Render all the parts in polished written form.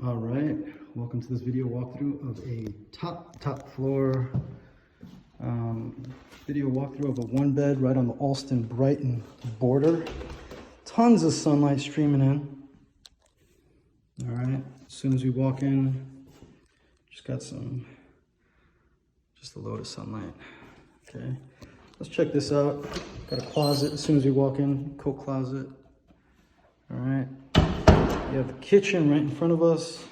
All right, welcome to this video walkthrough of a top floor video walkthrough of a one bed right on the Alston Brighton border. Tons of sunlight streaming in. All right, as soon as we walk in, just a load of sunlight. Okay, let's check this out. Got a closet as soon as we walk in, coat closet. All right. We have the kitchen right in front of us.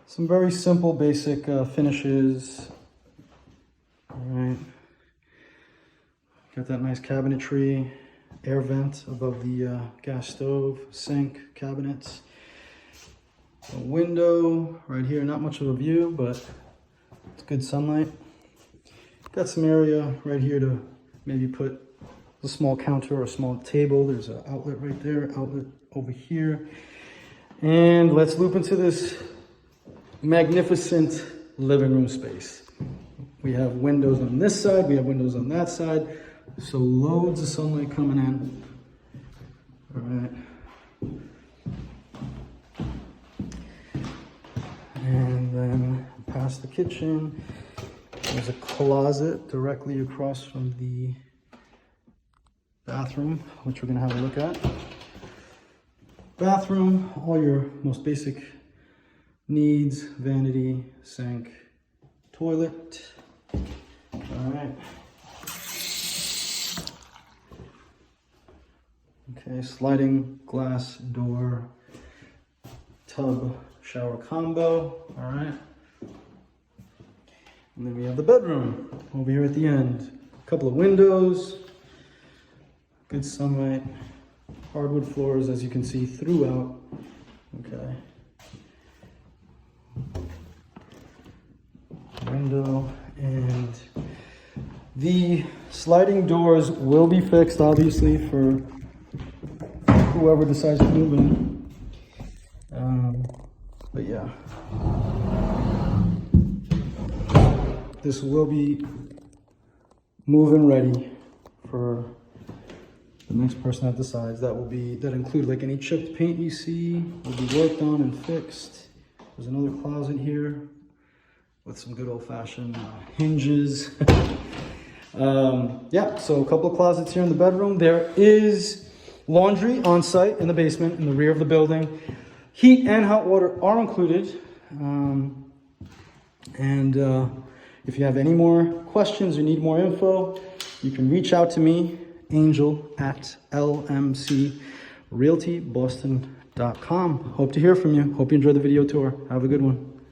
Some very simple, basic finishes. All right. Got that nice cabinetry, air vent above the gas stove, sink, cabinets. A window right here, not much of a view, but it's good sunlight. Got some area right here to maybe put a small counter or a small table. There's an outlet right there, outlet over here. And let's loop into this magnificent living room space. We have windows on this side, we have windows on that side. So loads of sunlight coming in. All right. And then past the kitchen, there's a closet directly across from the bathroom, which we're gonna have a look at. Bathroom, all your most basic needs, vanity, sink, toilet. All right. Okay, sliding glass door, tub, shower combo. All right. And then we have the bedroom over here at the end. A couple of windows, good sunlight. Hardwood floors, as you can see, throughout. Okay. Window, and the sliding doors will be fixed, obviously, for whoever decides to move in. But yeah, this will be move-in ready for the next person that decides. That include like any chipped paint you see will be worked on and fixed. There's another closet here with some good old-fashioned hinges. Yeah, so a couple of closets here in the bedroom. There is laundry on site in the basement in the rear of the building. Heat and hot water are included. If you have any more questions or need more info, you can reach out to me, Angel at lmcrealtyboston.com. Hope to hear from you. Hope you enjoyed the video tour. Have a good one.